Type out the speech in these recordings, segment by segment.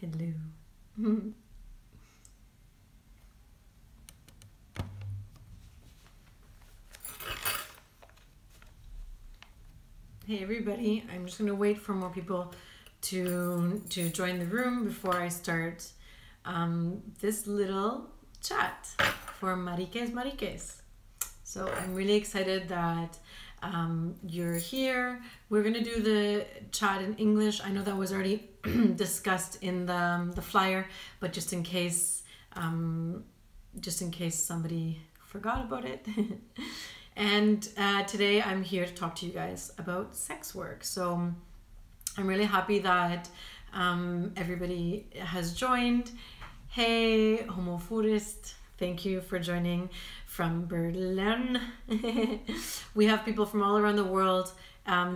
Hello. Hey everybody, I'm just gonna wait for more people to join the room before I start this little chat for Maricas. So I'm really excited that you're here. We're gonna do the chat in English. I know that was already discussed in the flyer, but just in case somebody forgot about it. And today I'm here to talk to you guys about sex work. So I'm really happy that everybody has joined. Hey, Homofurist, thank you for joining from Berlin. We have people from all around the world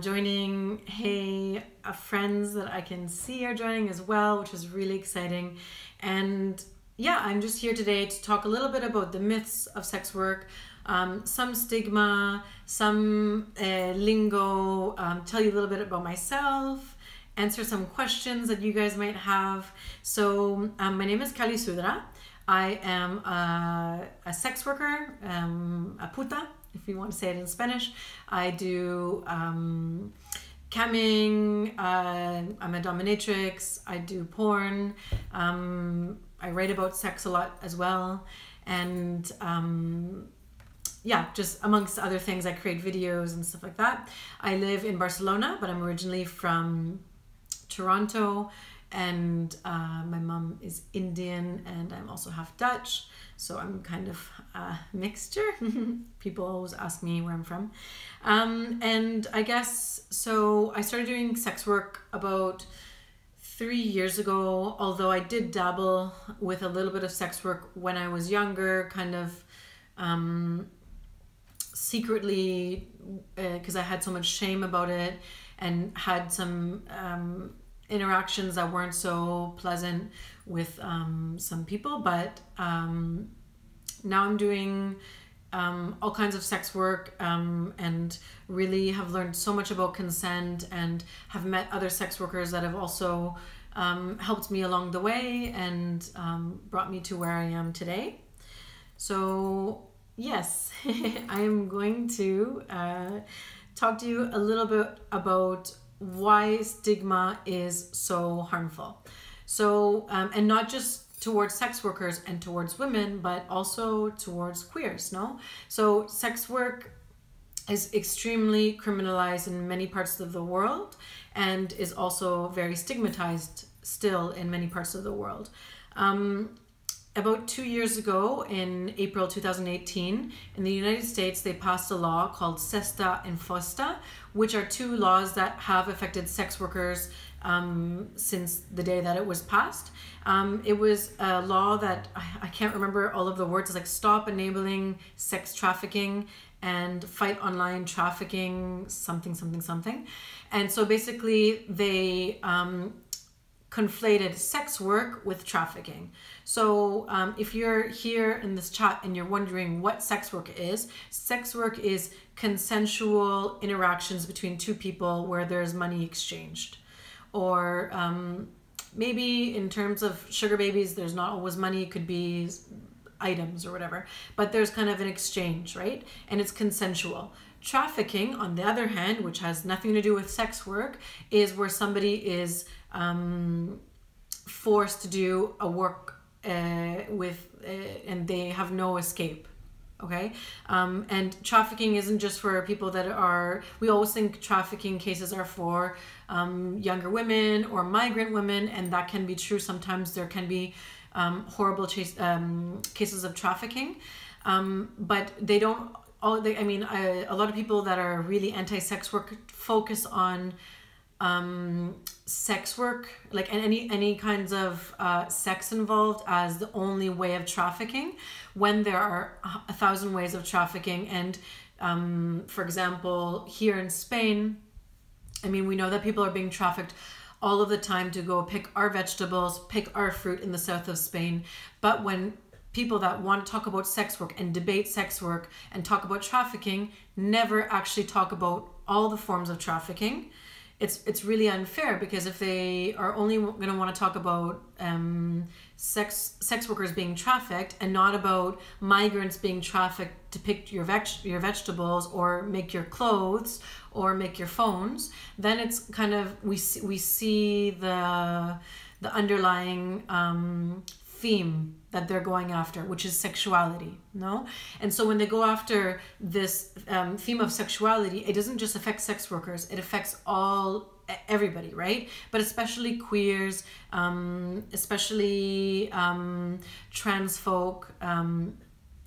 joining. Hey, friends that I can see are joining as well, which is really exciting. And yeah, I'm just here today to talk a little bit about the myths of sex work, some stigma, some lingo, tell you a little bit about myself, answer some questions that you guys might have. So my name is Sudhra. I am a sex worker, a puta, if you want to say it in Spanish. I do camming, I'm a dominatrix, I do porn, I write about sex a lot as well, and yeah, just amongst other things, I create videos and stuff like that. I live in Barcelona, but I'm originally from Toronto, and my mom is Indian, and I'm also half Dutch, so I'm kind of a mixture. People always ask me where I'm from. And I guess, so I started doing sex work about 3 years ago, although I did dabble with a little bit of sex work when I was younger, kind of secretly, because I had so much shame about it and had some interactions that weren't so pleasant with some people. But now I'm doing all kinds of sex work and really have learned so much about consent, and have met other sex workers that have also helped me along the way and brought me to where I am today. So yes, I am going to talk to you a little bit about why stigma is so harmful. So, and not just towards sex workers and towards women, but also towards queers, no? So sex work is extremely criminalized in many parts of the world, and is also very stigmatized still in many parts of the world. About 2 years ago, in April 2018, in the United States, they passed a law called SESTA and FOSTA, which are two laws that have affected sex workers since the day that it was passed. It was a law that, I can't remember all of the words, it's like Stop Enabling Sex Trafficking and Fight Online Trafficking, something. And so basically they conflated sex work with trafficking. So if you're here in this chat and you're wondering what sex work is consensual interactions between two people where there's money exchanged. Or maybe in terms of sugar babies, there's not always money, it could be items or whatever, but there's kind of an exchange, right? And it's consensual. Trafficking, on the other hand, which has nothing to do with sex work, is where somebody is forced to do a work and they have no escape. Okay, and trafficking isn't just for people that are, we always think trafficking cases are for younger women or migrant women, and that can be true. Sometimes there can be horrible cases of trafficking, but they don't a lot of people that are really anti-sex work focus on sex work, like any kinds of sex involved, as the only way of trafficking, when there are 1,000 ways of trafficking. And for example, here in Spain, I mean, we know that people are being trafficked all of the time to go pick our vegetables, pick our fruit in the south of Spain. But when people that want to talk about sex work and debate sex work and talk about trafficking never actually talk about all the forms of trafficking, it's really unfair, because if they are only going to want to talk about sex workers being trafficked and not about migrants being trafficked to pick your vegetables or make your clothes or make your phones, then it's kind of we see the underlying theme that they're going after, which is sexuality, no? And so when they go after this theme of sexuality, it doesn't just affect sex workers, it affects everybody, right? But especially queers, especially trans folk, and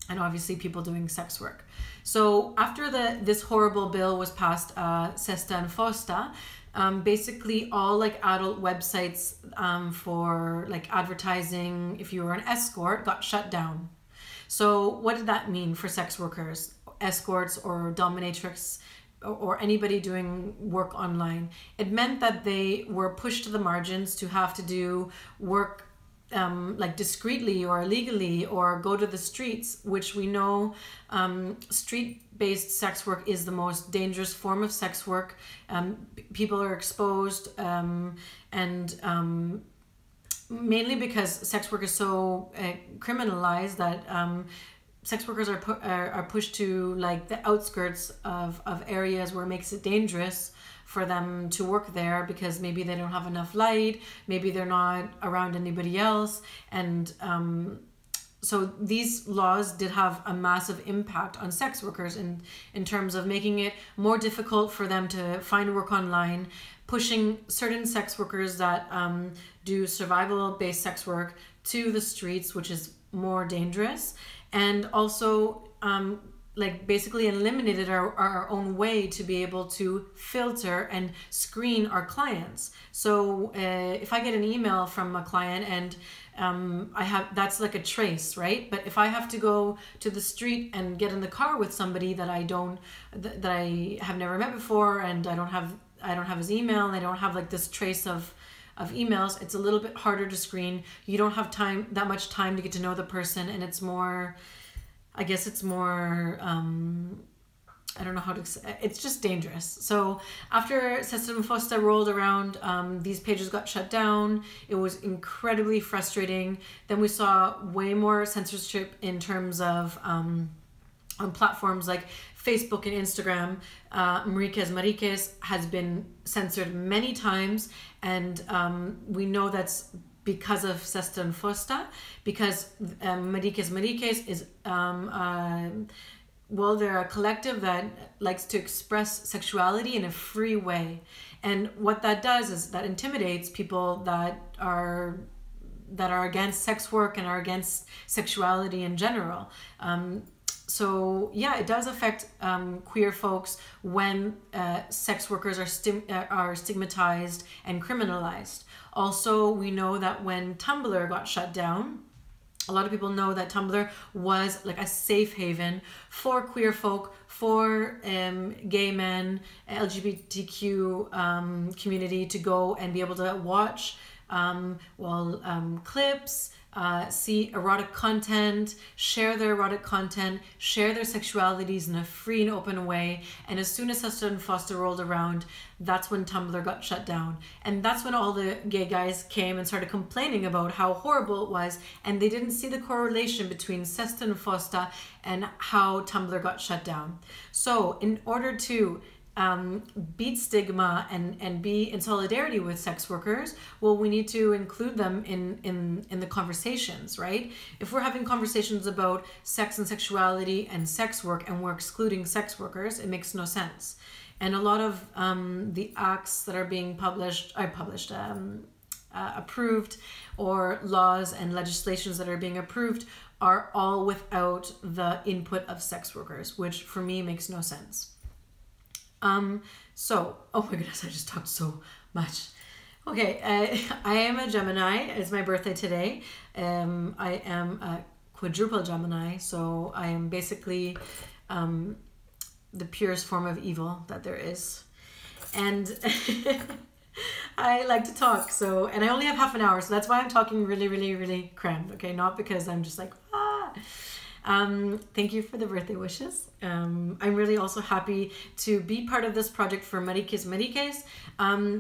obviously people doing sex work. So after this horrible bill was passed, Sesta and Fosta, basically all like adult websites for like advertising, if you were an escort, got shut down. So what did that mean for sex workers, escorts or dominatrix, or anybody doing work online? It meant that they were pushed to the margins to have to do work like discreetly or illegally, or go to the streets, which we know street-based sex work is the most dangerous form of sex work. People are exposed, and mainly because sex work is so criminalized that sex workers are pushed to like the outskirts of areas where it makes it dangerous for them to work there, because maybe they don't have enough light, maybe they're not around anybody else. And so these laws did have a massive impact on sex workers in terms of making it more difficult for them to find work online, pushing certain sex workers that do survival-based sex work to the streets, which is more dangerous, and also like basically eliminated our own way to be able to filter and screen our clients. So if I get an email from a client and that's like a trace, right? But if I have to go to the street and get in the car with somebody that that I have never met before, and I don't have his email, and I don't have like this trace of emails, it's a little bit harder to screen. You don't have that much time to get to know the person, and it's more, I guess it's more, I don't know how to say, it's just dangerous. So after Sesta Fosta rolled around, these pages got shut down. It was incredibly frustrating. Then we saw way more censorship in terms of on platforms like Facebook and Instagram. Maricas has been censored many times, and we know that's because of Sesta and Fosta, because Maricas is well, they're a collective that likes to express sexuality in a free way, and what that does is that intimidates people that are against sex work and are against sexuality in general. So yeah, it does affect queer folks when sex workers are stigmatized and criminalized. Also, we know that when Tumblr got shut down, a lot of people know that Tumblr was like a safe haven for queer folk, for gay men, LGBTQ community to go and be able to watch clips, see erotic content, share their erotic content, share their sexualities in a free and open way. And as soon as Sesta and Fosta rolled around, that's when Tumblr got shut down. And that's when all the gay guys came and started complaining about how horrible it was, and they didn't see the correlation between Sesta and Fosta and how Tumblr got shut down. So in order to beat stigma and be in solidarity with sex workers, well, we need to include them in the conversations, right? If we're having conversations about sex and sexuality and sex work and we're excluding sex workers, it makes no sense. And a lot of the acts that are being approved, or laws and legislations that are being approved, are all without the input of sex workers, which for me makes no sense. So, oh my goodness, I just talked so much. Okay, I am a Gemini. It's my birthday today. I am a quadruple Gemini, so I am basically the purest form of evil that there is. And I like to talk, so, and I only have half an hour, so that's why I'm talking really, really, really crammed, okay? Not because I'm just like, Thank you for the birthday wishes. I'm really also happy to be part of this project for Maricas.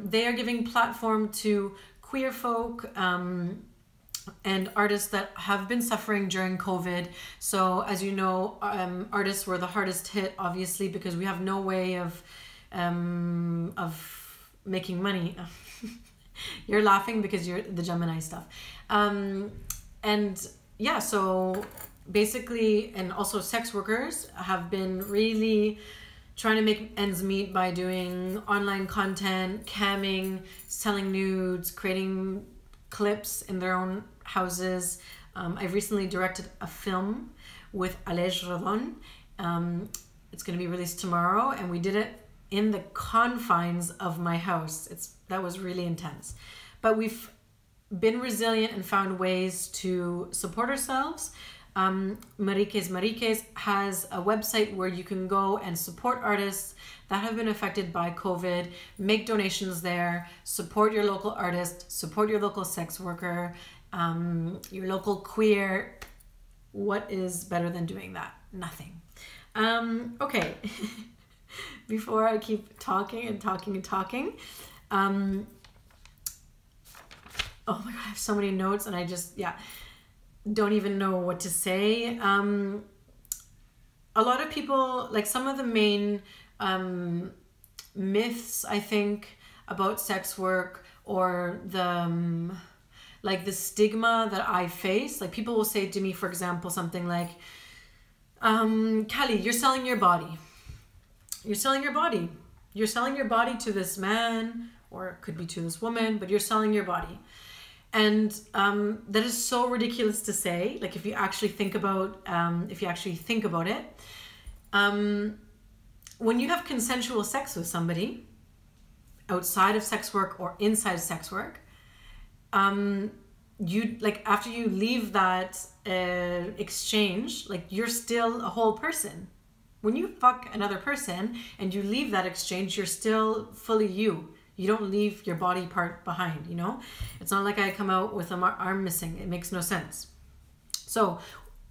They are giving platform to queer folk and artists that have been suffering during COVID. So as you know, artists were the hardest hit, obviously, because we have no way of making money. You're laughing because you're the Gemini stuff. And yeah, so basically, and also sex workers have been really trying to make ends meet by doing online content, camming, selling nudes, creating clips in their own houses. I've recently directed a film with Alej Rodon. It's going to be released tomorrow, and we did it in the confines of my house. That was really intense. But we've been resilient and found ways to support ourselves. Maricas has a website where you can go and support artists that have been affected by COVID, make donations there, support your local artist, support your local sex worker, your local queer. What is better than doing that? Nothing. Okay. Before I keep talking and talking and talking, oh my God, I have so many notes and I just, don't even know what to say. A lot of people, like some of the main myths, I think, about sex work, or the like the stigma that I face. Like people will say to me, for example, something like, Callie, you're selling your body. You're selling your body. You're selling your body to this man, or it could be to this woman, but you're selling your body. And that is so ridiculous to say. Like if you actually think about it, when you have consensual sex with somebody outside of sex work or inside of sex work, you like after you leave that exchange, like you're still a whole person. When you fuck another person and you leave that exchange, you're still fully you. You don't leave your body part behind, you know? It's not like I come out with an arm missing. It makes no sense. So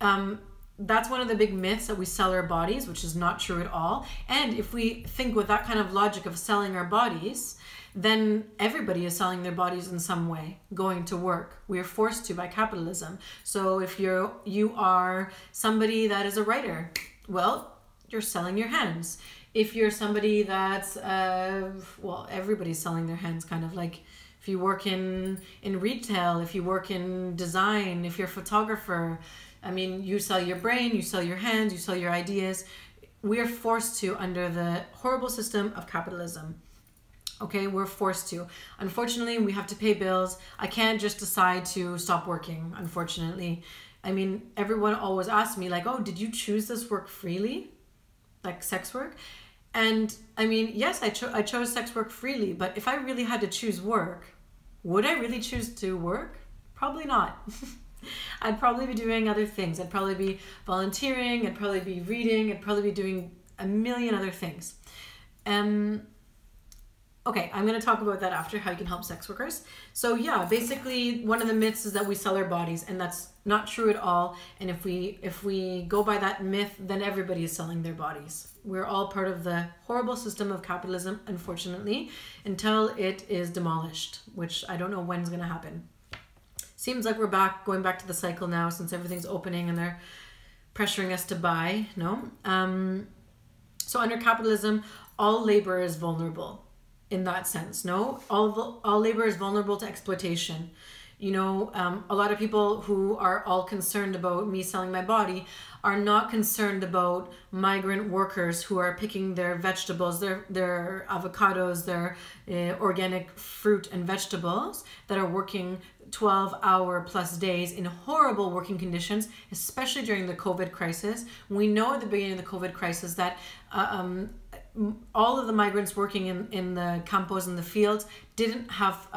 that's one of the big myths, that we sell our bodies, which is not true at all. And if we think with that kind of logic of selling our bodies, then everybody is selling their bodies in some way, going to work. We are forced to by capitalism. So if you are somebody that is a writer, well, you're selling your hands. If you're somebody that's, well, everybody's selling their hands, kind of like if you work in retail, if you work in design, if you're a photographer, I mean, you sell your brain, you sell your hands, you sell your ideas. We are forced to under the horrible system of capitalism. Okay, we're forced to. Unfortunately, we have to pay bills. I can't just decide to stop working, unfortunately. I mean, everyone always asks me like, oh, did you choose this work freely? Like sex work? And I mean, yes, I chose sex work freely, but if I really had to choose work, would I really choose to work? Probably not. I'd probably be doing other things. I'd probably be volunteering, I'd probably be reading, I'd probably be doing a million other things. Okay, I'm going to talk about that after, how you can help sex workers. So yeah, basically one of the myths is that we sell our bodies, and that's not true at all. And if we go by that myth, then everybody is selling their bodies. We're all part of the horrible system of capitalism, unfortunately, until it is demolished, which I don't know when's going to happen. Seems like we're going back to the cycle now, since everything's opening and they're pressuring us to buy, no? So under capitalism, all labor is vulnerable. In that sense, no? All labor is vulnerable to exploitation. You know, a lot of people who are all concerned about me selling my body are not concerned about migrant workers who are picking their vegetables, their avocados, their organic fruit and vegetables, that are working 12-hour plus days in horrible working conditions, especially during the COVID crisis. We know at the beginning of the COVID crisis that all of the migrants working in the campos, in the fields, didn't have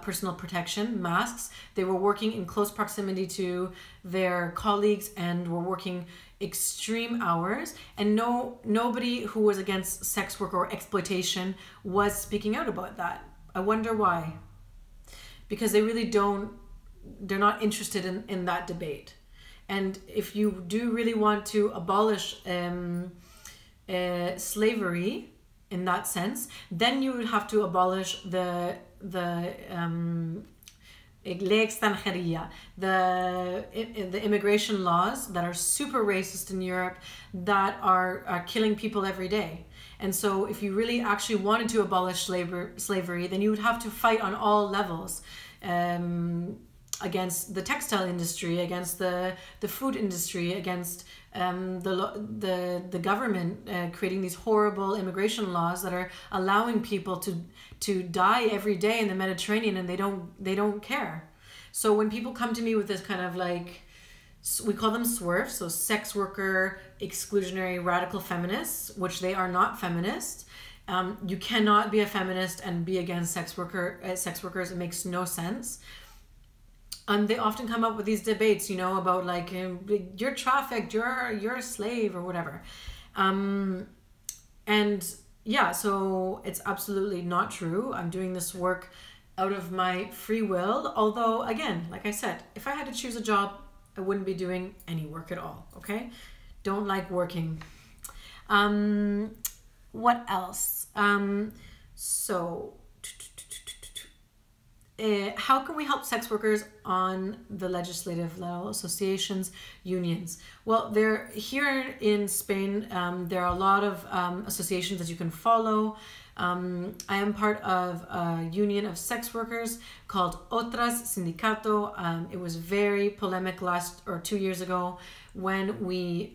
personal protection, masks. They were working in close proximity to their colleagues and were working extreme hours. And nobody who was against sex work or exploitation was speaking out about that. I wonder why. Because they really they're not interested in that debate. And if you do really want to abolish slavery in that sense, then you would have to abolish the ley extranjería, the immigration laws that are super racist in Europe, that are killing people every day. And so if you really actually wanted to abolish slavery, then you would have to fight on all levels, against the textile industry, against the food industry, against the government creating these horrible immigration laws that are allowing people to die every day in the Mediterranean, and they don't care. So when people come to me with this kind of like, we call them SWERFs, so sex worker exclusionary radical feminists, which they are not feminists. You cannot be a feminist and be against sex workers. It makes no sense. They often come up with these debates, about like, you're trafficked, you're a slave or whatever. And yeah, so it's absolutely not true. I'm doing this work out of my free will. Although, again, like I said, if I had to choose a job, I wouldn't be doing any work at all, okay? Don't like working. What else? How can we help sex workers on the legislative level, associations, unions? Well, here in Spain, there are a lot of associations that you can follow. I am part of a union of sex workers called Otras Sindicato. It was very polemic 2 years ago when we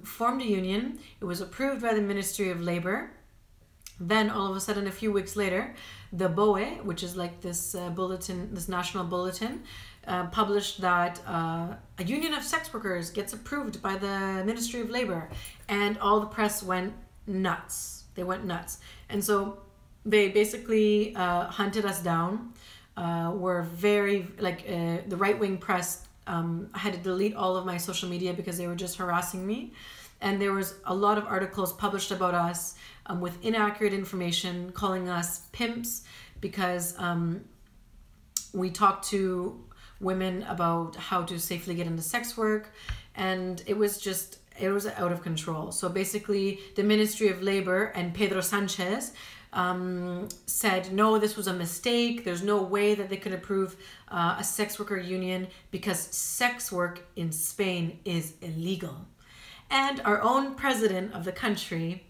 formed a union. It was approved by the Ministry of Labor. Then all of a sudden, a few weeks later, the BOE, which is like this bulletin, this national bulletin, published that a union of sex workers gets approved by the Ministry of Labor, and all the press went nuts. They went nuts. And so they basically hunted us down. Were very, the right-wing press, I had to delete all of my social media because they were just harassing me. And there was a lot of articles published about us with inaccurate information, calling us pimps because we talked to women about how to safely get into sex work. And it was out of control. So basically the Ministry of Labor and Pedro Sanchez said, no, this was a mistake. There's no way that they could approve a sex worker union because sex work in Spain is illegal. And our own president of the country,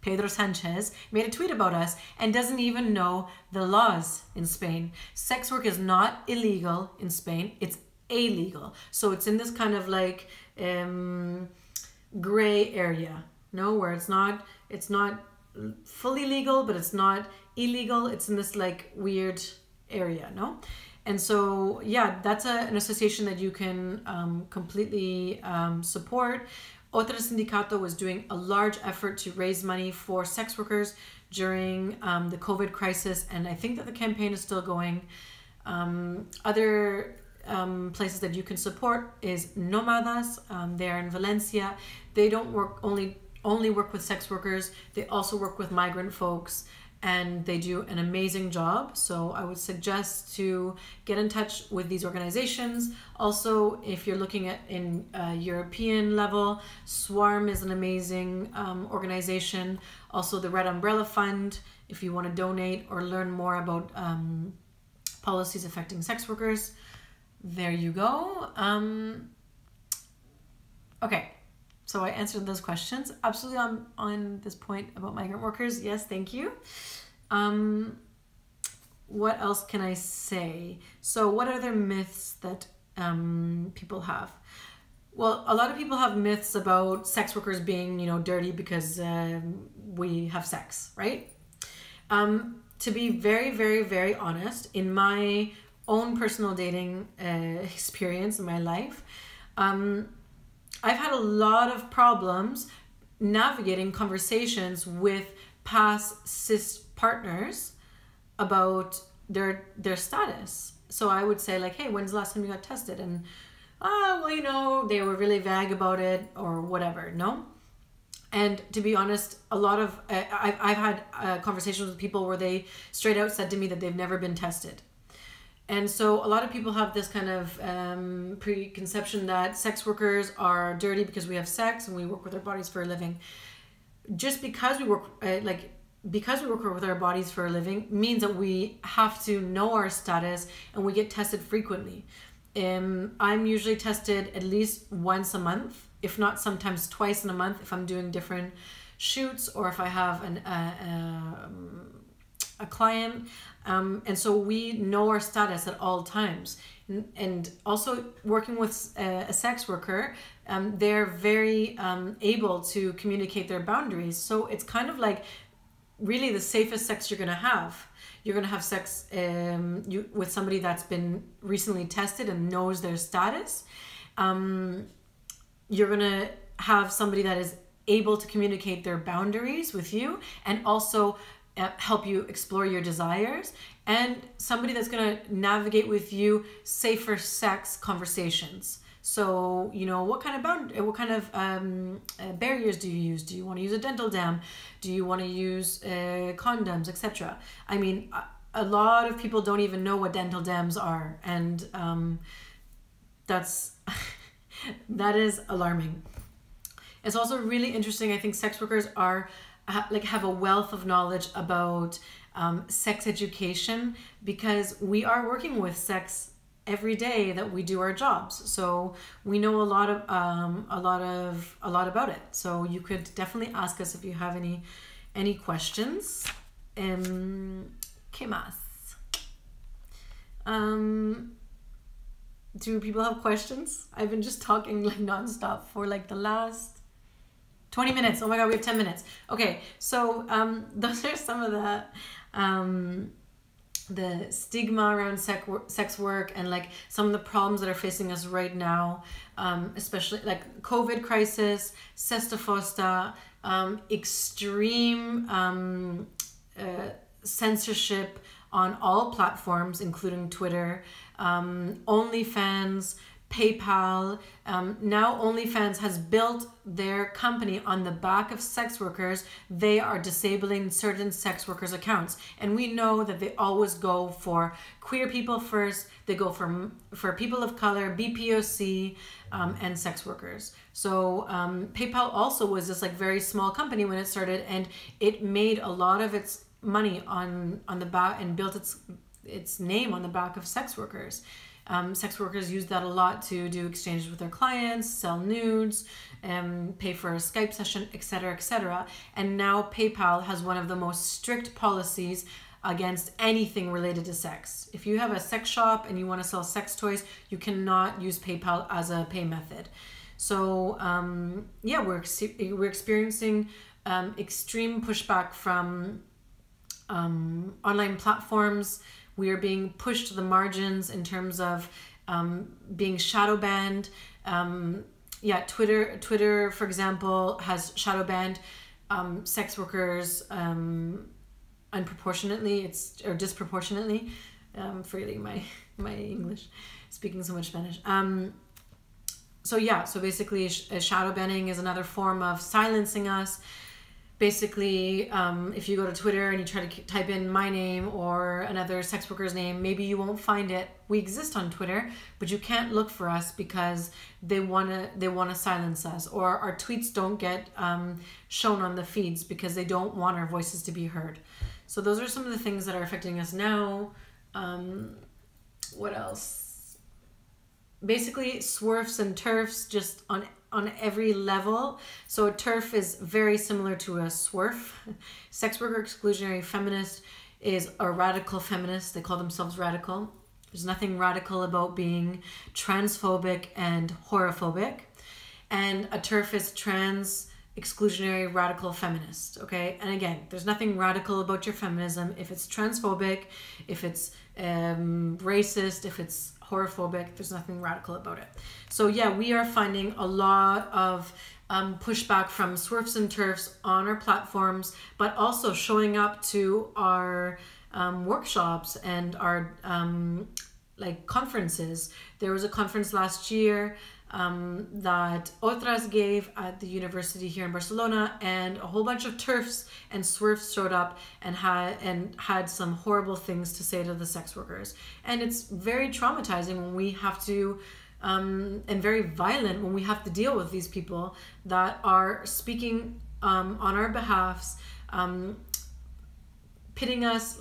Pedro Sanchez, made a tweet about us and doesn't even know the laws in Spain. Sex work is not illegal in Spain. It's illegal. So it's in this kind of like gray area, where it's not fully legal, but it's not illegal. It's in this like weird area, And so, yeah, that's an association that you can completely support. Otra Sindicato was doing a large effort to raise money for sex workers during the COVID crisis, and I think that the campaign is still going. Other places that you can support is Nómadas. They're in Valencia. They don't only work with sex workers. They also work with migrant folks, and they do an amazing job. So I would suggest to get in touch with these organizations. Also, if you're looking at in European level, SWARM is an amazing organization. Also the Red Umbrella Fund, if you want to donate or learn more about policies affecting sex workers. There you go. Okay. So I answered those questions. Absolutely on this point about migrant workers. Yes, thank you. What else can I say? So what other myths that people have? Well, a lot of people have myths about sex workers being, dirty because we have sex, right? To be very, very, very honest, in my own personal dating experience in my life, I've had a lot of problems navigating conversations with past cis partners about their status. So I would say like, hey, when's the last time you got tested? And, they were really vague about it or whatever, And to be honest, a lot of, I've had conversations with people where they straight out said to me that they've never been tested. And so a lot of people have this kind of preconception that sex workers are dirty because we have sex and we work with our bodies for a living. Just because we work because we work with our bodies for a living means that we have to know our status, and we get tested frequently. I'm usually tested at least once a month, if not sometimes twice in a month, if I'm doing different shoots or if I have a client. And so we know our status at all times. And also working with a sex worker, they're very able to communicate their boundaries. So it's kind of like really the safest sex you're going to have. You're going to have sex with somebody that's been recently tested and knows their status. You're going to have somebody that is able to communicate their boundaries with you and also help you explore your desires, and somebody that's going to navigate with you safer sex conversations. So, you know, what kind of barriers do you use? Do you want to use a dental dam? Do you want to use condoms, etc.? I mean, a lot of people don't even know what dental dams are, and that is alarming. It's also really interesting. I think sex workers have a wealth of knowledge about sex education, because we are working with sex every day that we do our jobs. So we know a lot about it. So you could definitely ask us if you have any questions. ¿Qué más? Do people have questions? I've been just talking like nonstop for like the last 20 minutes. Oh my God, we have 10 minutes. Okay, so those are some of the stigma around sex work, and like some of the problems that are facing us right now, especially like COVID crisis, Sesta Fosta, extreme censorship on all platforms, including Twitter, OnlyFans, PayPal. Now OnlyFans has built their company on the back of sex workers. They are disabling certain sex workers' accounts. And we know that they always go for queer people first. They go for people of color, BPOC, and sex workers. So PayPal also was this like very small company when it started, and it made a lot of its money on the back and built its name on the back of sex workers. Sex workers use that a lot to do exchanges with their clients, sell nudes, pay for a Skype session, etc., etc. And now PayPal has one of the most strict policies against anything related to sex. If you have a sex shop and you want to sell sex toys, you cannot use PayPal as a pay method. So yeah, we're experiencing extreme pushback from online platforms. We are being pushed to the margins in terms of being shadow banned. Yeah, Twitter, for example, has shadow banned sex workers unproportionately, or disproportionately. Forgetting my English, speaking so much Spanish. So yeah, so basically shadow banning is another form of silencing us. Basically, if you go to Twitter and you try to type in my name or another sex worker's name, maybe you won't find it. We exist on Twitter, but you can't look for us because they wanna silence us, or our tweets don't get shown on the feeds because they don't want our voices to be heard. So those are some of the things that are affecting us now. What else? Basically, swerfs and turfs just on every level. So a turf is very similar to a swerf. Sex worker exclusionary feminist is a radical feminist. They call themselves radical. There's nothing radical about being transphobic and horophobic. And a turf is trans exclusionary radical feminist. Okay, and again, there's nothing radical about your feminism if it's transphobic, if it's racist, if it's horophobic. There's nothing radical about it. So yeah, we are finding a lot of pushback from swerfs and turfs on our platforms, but also showing up to our workshops and our like conferences. There was a conference last year that Otras gave at the university here in Barcelona, and a whole bunch of TERFs and SWERFs showed up and had some horrible things to say to the sex workers. And it's very traumatizing when we have to, and very violent when we have to deal with these people that are speaking on our behalfs, pitting us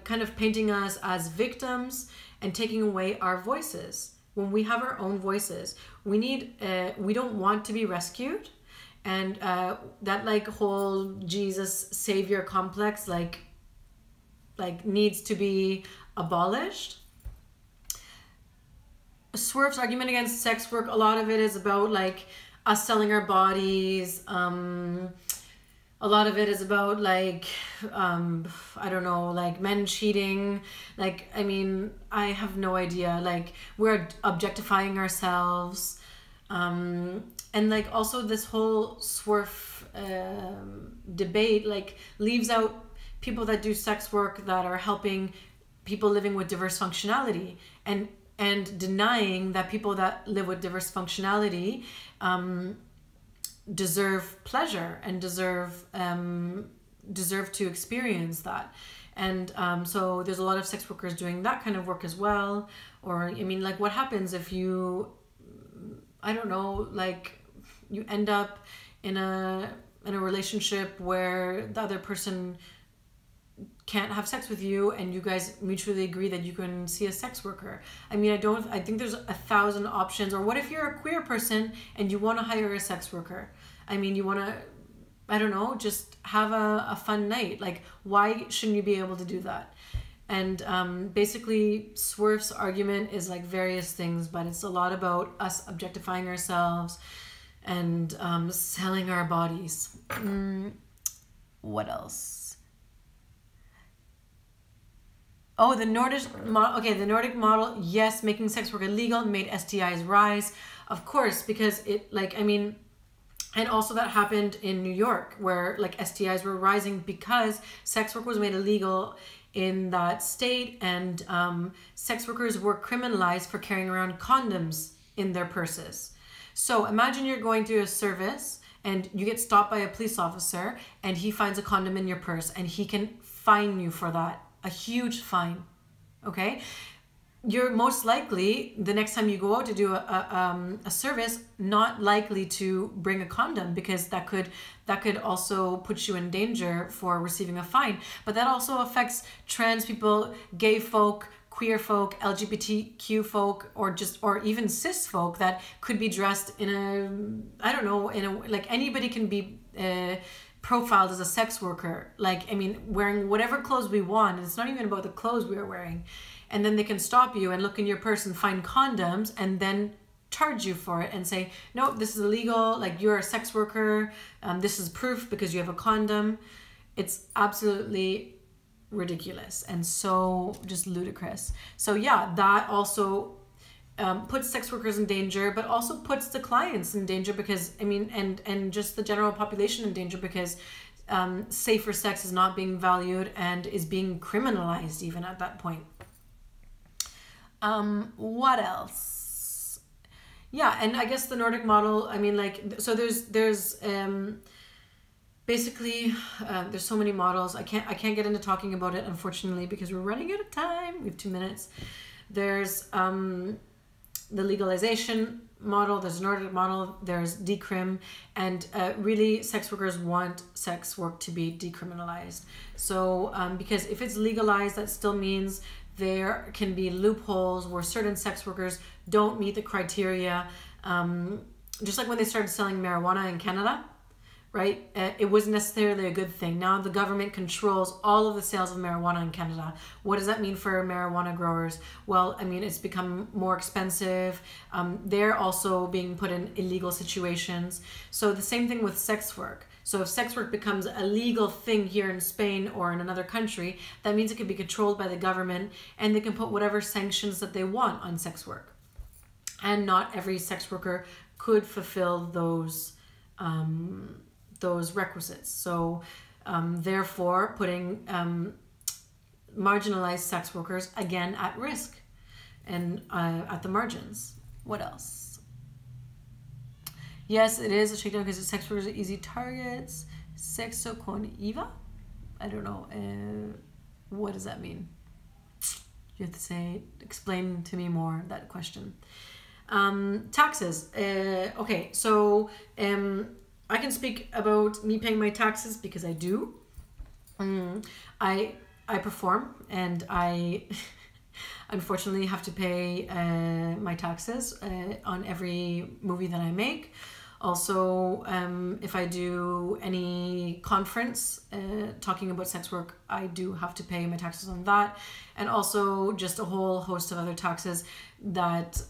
kind of painting us as victims and taking away our voices. When we have our own voices, we don't want to be rescued, and that like whole Jesus savior complex like needs to be abolished. SWERF's argument against sex work, a lot of it is about like us selling our bodies. A lot of it is about like, I don't know, like men cheating. Like, I mean, I have no idea. Like, we're objectifying ourselves. And like also this whole SWERF debate like leaves out people that do sex work that are helping people living with diverse functionality, and denying that people that live with diverse functionality deserve pleasure and deserve to experience that. And so there's a lot of sex workers doing that kind of work as well. Or I mean, like, what happens if you, I don't know, like you end up in a relationship where the other person can't have sex with you and you guys mutually agree that you can see a sex worker. I mean, I think there's 1,000 options. Or what if you're a queer person and you want to hire a sex worker? I mean, you want to, I don't know, just have a fun night. Like, why shouldn't you be able to do that? And basically SWERF's argument is like various things, but it's a lot about us objectifying ourselves and selling our bodies. What else? Oh, the Nordic model. Okay, the Nordic model, yes, making sex work illegal made STIs rise. Of course, because it, like, I mean, and also that happened in New York where like STIs were rising because sex work was made illegal in that state, and sex workers were criminalized for carrying around condoms in their purses. So imagine you're going through a service and you get stopped by a police officer and he finds a condom in your purse and he can fine you for that. A huge fine, okay? You're most likely, the next time you go out to do a service, not likely to bring a condom, because that could also put you in danger for receiving a fine. But that also affects trans people, gay folk, queer folk, LGBTQ folk, or even cis folk that could be dressed in a, I don't know, like anybody can be profiled as a sex worker. Like, I mean, wearing whatever clothes we want, and it's not even about the clothes we are wearing. And then they can stop you and look in your purse and find condoms and then charge you for it and say, no, this is illegal, like you're a sex worker, this is proof because you have a condom. It's absolutely ridiculous and so just ludicrous. So yeah, that also puts sex workers in danger, but also puts the clients in danger because, I mean, and just the general population in danger because safer sex is not being valued and is being criminalized even at that point. What else? Yeah, and I guess the Nordic model, I mean, like, so there's basically there's so many models. I can't get into talking about it, unfortunately, because we're running out of time. We have 2 minutes. There's the legalization model, there's Nordic model, there's decrim, and really sex workers want sex work to be decriminalized. So because if it's legalized, that still means there can be loopholes where certain sex workers don't meet the criteria. Just like when they started selling marijuana in Canada, right? It wasn't necessarily a good thing. Now the government controls all of the sales of marijuana in Canada. What does that mean for marijuana growers? Well, I mean, it's become more expensive. They're also being put in illegal situations. So the same thing with sex work. So if sex work becomes a legal thing here in Spain or in another country, that means it can be controlled by the government and they can put whatever sanctions that they want on sex work. And not every sex worker could fulfill those requisites. So therefore putting marginalized sex workers again at risk and at the margins. What else? Yes, it is a shakedown because sex workers are easy targets. Sexo con IVA? I don't know. What does that mean? You have to say, explain to me more that question. Taxes. Okay, so I can speak about me paying my taxes because I do. I perform, and I unfortunately have to pay my taxes on every movie that I make. Also, if I do any conference talking about sex work, I do have to pay my taxes on that. And also just a whole host of other taxes that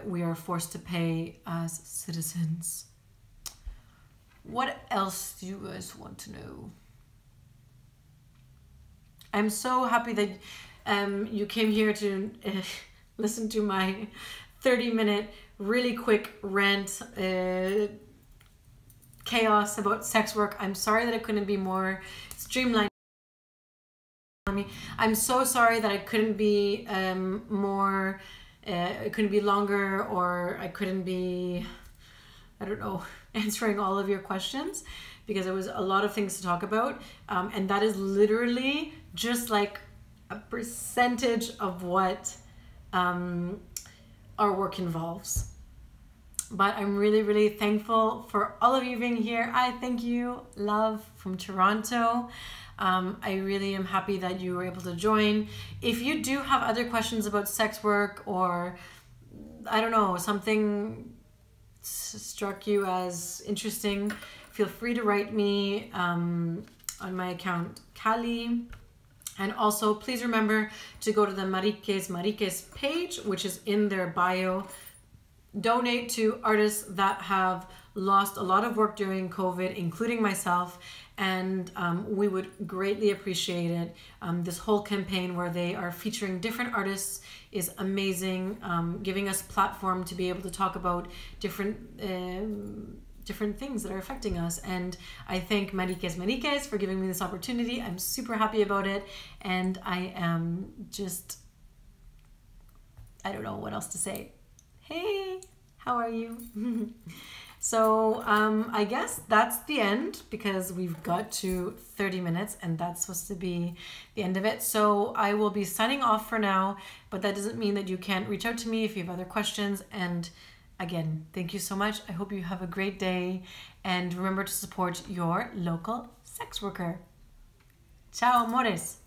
we are forced to pay as citizens. What else do you guys want to know? I'm so happy that you came here to listen to my 30-minute really quick rant chaos about sex work. I'm sorry that it couldn't be more streamlined. I'm so sorry that I couldn't be more it couldn't be longer, or I couldn't be, I don't know, answering all of your questions, because there was a lot of things to talk about, and that is literally just like a percentage of what our work involves. But I'm really, really thankful for all of you being here. I thank you, love from Toronto. I really am happy that you were able to join. If you do have other questions about sex work, or I don't know, something struck you as interesting, feel free to write me on my account, Kali. And also, please remember to go to the Maricas page, which is in their bio. Donate to artists that have lost a lot of work during COVID, including myself, and we would greatly appreciate it. This whole campaign where they are featuring different artists is amazing, giving us platform to be able to talk about different things that are affecting us. And I thank Maricas for giving me this opportunity. I'm super happy about it, and I am just, I don't know what else to say. Hey, how are you? So I guess that's the end, because we've got to 30 minutes and that's supposed to be the end of it. So I will be signing off for now, but that doesn't mean that you can't reach out to me if you have other questions. And again, thank you so much. I hope you have a great day, and remember to support your local sex worker. Ciao, amores.